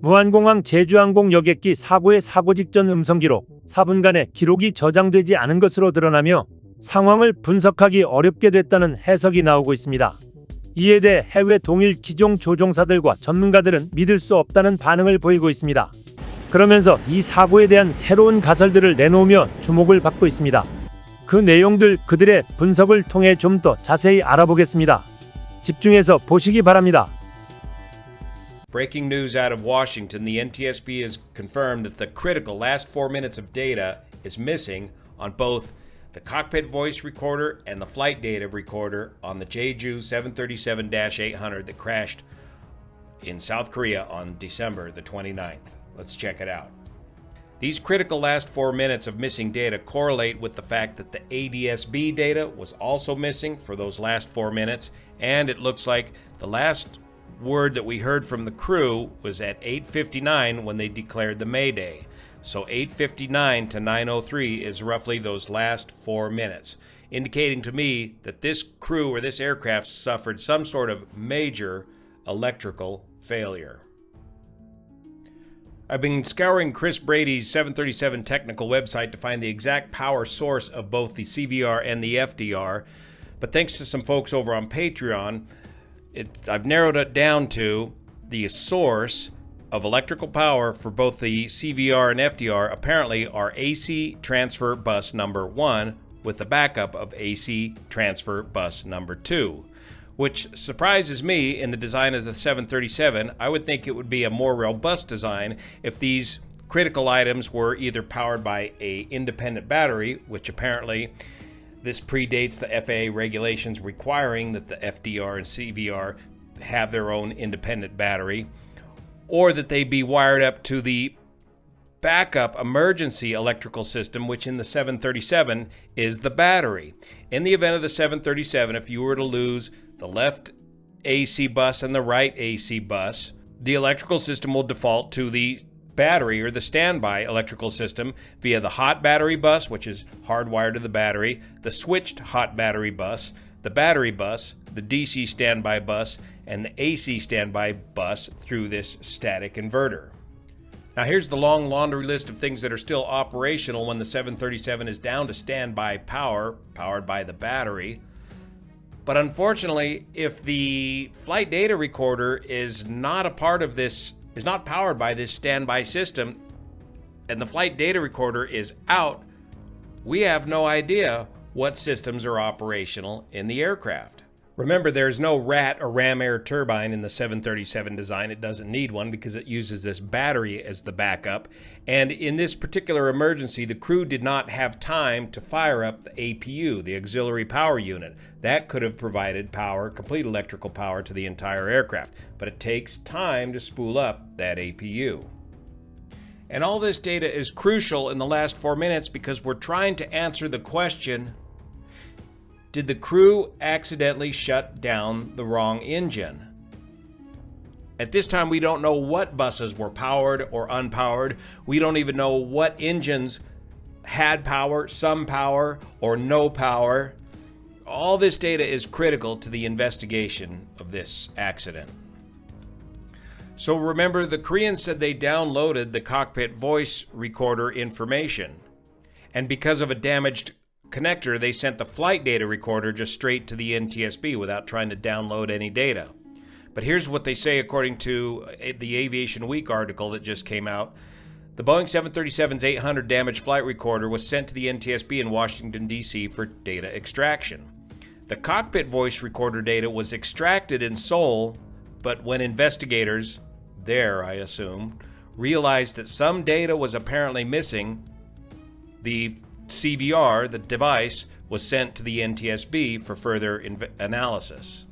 무안공항 제주항공 여객기 사고의 사고 직전 음성기록 4분간의 기록이 저장되지 않은 것으로 드러나며 상황을 분석하기 어렵게 됐다는 해석이 나오고 있습니다. 이에 대해 해외 동일 기종 조종사들과 전문가들은 믿을 수 없다는 반응을 보이고 있습니다. 그러면서 이 사고에 대한 새로운 가설들을 내놓으며 주목을 받고 있습니다. 그 내용들 그들의 분석을 통해 좀 더 자세히 알아보겠습니다. 집중해서 보시기 바랍니다. Breaking news out of Washington, the NTSB has confirmed that the critical last 4 minutes of data is missing on both the cockpit voice recorder and the flight data recorder on the Jeju 737-800 that crashed in South Korea on December the 29th. Let's check it out. These critical last 4 minutes of missing data correlate with the fact that the ADSB data was also missing for those last 4 minutes, and it looks like the last word that we heard from the crew was at 8:59 when they declared the Mayday. So 8:59 to 9:03 is roughly those last 4 minutes, indicating to me that this crew or this aircraft suffered some sort of major electrical failure. I've been scouring Chris Brady's 737 technical website to find the exact power source of both the CVR and the FDR, but thanks to some folks over on Patreon, I've narrowed it down to the source of electrical power for both the CVR and FDR apparently are AC transfer bus number 1 with the backup of AC transfer bus number 2, which surprises me in the design of the 737. I would think it would be a more robust design if these critical items were either powered by an independent battery, which apparently this predates the FAA regulations requiring that the FDR and CVR have their own independent battery, or that they be wired up to the backup emergency electrical system, which in the 737 is the battery. In the event of the 737, if you were to lose the left AC bus and the right AC bus, the electrical system will default to the battery or the standby electrical system via the hot battery bus, which is hardwired to the battery, the switched hot battery bus, the battery bus, the DC standby bus, and the AC standby bus through this static inverter. Now here's the long laundry list of things that are still operational when the 737 is down to standby power, powered by the battery. But unfortunately, if the flight data recorder is not a part of this, is not powered by this standby system, and the flight data recorder is out, we have no idea what systems are operational in the aircraft. Remember, there's no RAT or ram air turbine in the 737 design. It doesn't need one because it uses this battery as the backup. And in this particular emergency, the crew did not have time to fire up the APU, the auxiliary power unit. That could have provided power, complete electrical power to the entire aircraft. But it takes time to spool up that APU. And all this data is crucial in the last 4 minutes because we're trying to answer the question, did the crew accidentally shut down the wrong engine? At this time, we don't know what buses were powered or unpowered. We don't even know what engines had power, some power, or no power. All this data is critical to the investigation of this accident. So remember, the Koreans said they downloaded the cockpit voice recorder information. And because of a damaged connector, they sent the flight data recorder just straight to the NTSB without trying to download any data. But here's what they say according to the Aviation Week article that just came out. The Boeing 737's 800 damaged flight recorder was sent to the NTSB in Washington, D.C. for data extraction. The cockpit voice recorder data was extracted in Seoul, but when investigators, there I assume, realized that some data was apparently missing, the CVR, the device, was sent to the NTSB for further analysis.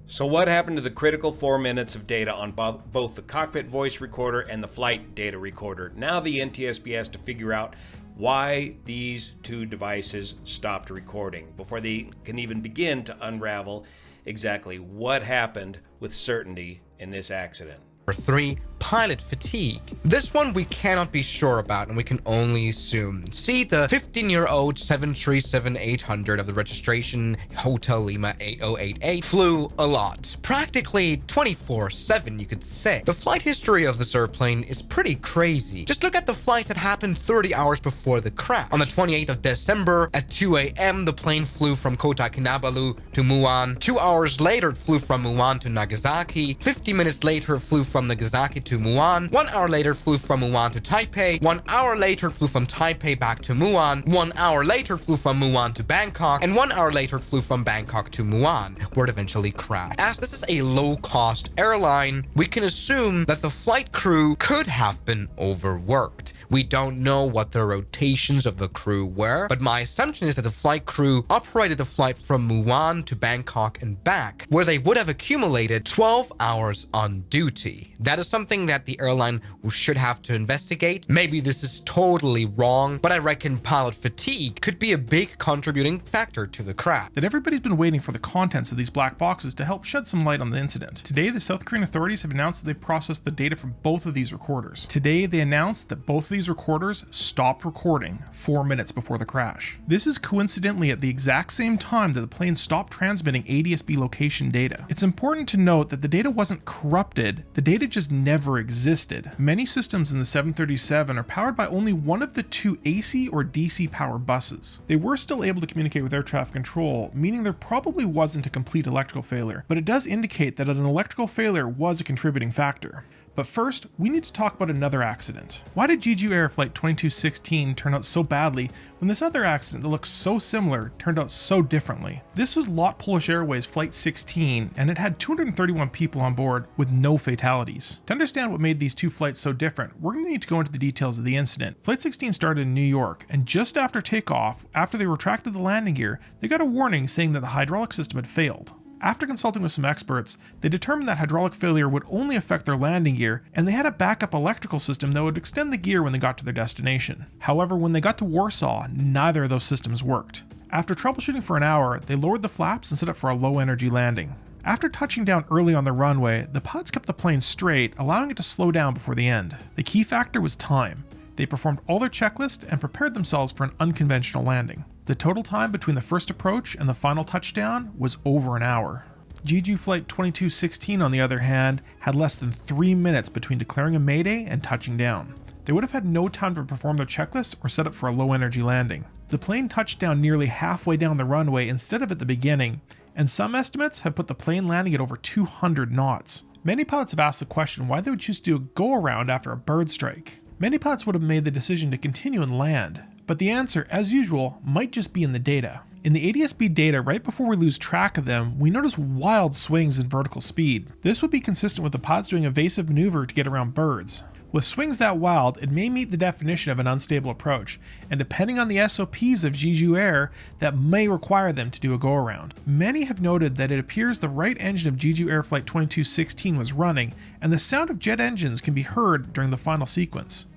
So what happened to the critical 4 minutes of data on both the cockpit voice recorder and the flight data recorder? Now the NTSB has to figure out why these two devices stopped recording before they can even begin to unravel exactly what happened with certainty in this accident. There are 3 pilot fatigue? This one we cannot be sure about, and we can only assume. See, the 15-year-old 737-800 of the registration Hotel Lima 8088 flew a lot. Practically 24/7, you could say. The flight history of this airplane is pretty crazy. Just look at the flights that happened 30 hours before the crash. On the 28th of December at 2 a.m., the plane flew from Kota Kinabalu to Muan. 2 hours later, it flew from Muan to Nagasaki. 50 minutes later, it flew from Nagasaki to Muan. 1 hour later, it flew from Muan to Taipei. 1 hour later, it flew from Taipei back to Muan. 1 hour later, it flew from Muan to Bangkok. And 1 hour later, it flew from Bangkok to Muan, where it eventually crashed. As this is a low-cost airline, we can assume that the flight crew could have been overworked. We don't know what the rotations of the crew were, but my assumption is that the flight crew operated the flight from Muan to Bangkok and back, where they would have accumulated 12 hours on duty. That is something that the airline should have to investigate. Maybe this is totally wrong, but I reckon pilot fatigue could be a big contributing factor to the crash. That everybody's been waiting for the contents of these black boxes to help shed some light on the incident. Today, the South Korean authorities have announced that they've processed the data from both of these recorders. Today, they announced that both of these recorders stopped recording 4 minutes before the crash. This is coincidentally at the exact same time that the plane stopped transmitting ADS-B location data. It's important to note that the data wasn't corrupted, the data just never existed. Many systems in the 737 are powered by only one of the two AC or DC power buses. They were still able to communicate with air traffic control, meaning there probably wasn't a complete electrical failure, but it does indicate that an electrical failure was a contributing factor. But first, we need to talk about another accident. Why did Jeju Air Flight 2216 turn out so badly when this other accident that looks so similar turned out so differently? This was LOT Polish Airways Flight 16, and it had 231 people on board with no fatalities. To understand what made these two flights so different, we're going to need to go into the details of the incident. Flight 16 started in New York, and just after takeoff, after they retracted the landing gear, they got a warning saying that the hydraulic system had failed. After consulting with some experts, they determined that hydraulic failure would only affect their landing gear, and they had a backup electrical system that would extend the gear when they got to their destination. However, when they got to Warsaw, neither of those systems worked. After troubleshooting for an hour, they lowered the flaps and set up for a low-energy landing. After touching down early on the runway, the pilots kept the plane straight, allowing it to slow down before the end. The key factor was time. They performed all their checklists and prepared themselves for an unconventional landing. The total time between the first approach and the final touchdown was over an hour. Jeju Flight 2216, on the other hand, had less than 3 minutes between declaring a mayday and touching down. They would have had no time to perform their checklist or set up for a low-energy landing. The plane touched down nearly halfway down the runway instead of at the beginning, and some estimates have put the plane landing at over 200 knots. Many pilots have asked the question why they would choose to do a go-around after a bird strike. Many pilots would have made the decision to continue and land, but the answer, as usual, might just be in the data. In the ADS-B data, right before we lose track of them, we notice wild swings in vertical speed. This would be consistent with the pilots doing evasive maneuver to get around birds. With swings that wild, it may meet the definition of an unstable approach, and depending on the SOPs of Jeju Air, that may require them to do a go-around. Many have noted that it appears the right engine of Jeju Air Flight 2216 was running, and the sound of jet engines can be heard during the final sequence.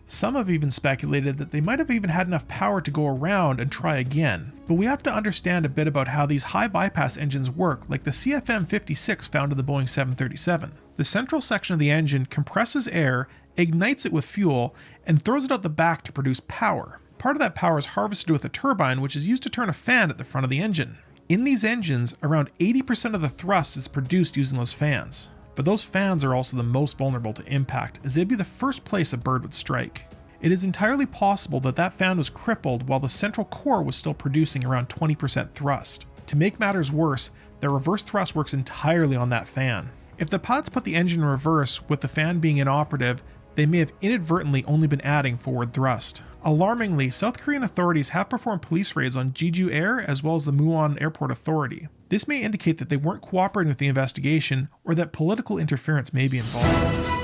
Some have even speculated that they might have even had enough power to go around and try again. But we have to understand a bit about how these high bypass engines work, like the CFM56 found in the Boeing 737. The central section of the engine compresses air, ignites it with fuel, and throws it out the back to produce power. Part of that power is harvested with a turbine, which is used to turn a fan at the front of the engine. In these engines, around 80% of the thrust is produced using those fans. But those fans are also the most vulnerable to impact, as they'd be the first place a bird would strike. It is entirely possible that that fan was crippled while the central core was still producing around 20% thrust. To make matters worse, the reverse thrust works entirely on that fan. If the pilots put the engine in reverse with the fan being inoperative, they may have inadvertently only been adding forward thrust. Alarmingly, South Korean authorities have performed police raids on Jeju Air as well as the Muon Airport Authority. This may indicate that they weren't cooperating with the investigation or that political interference may be involved.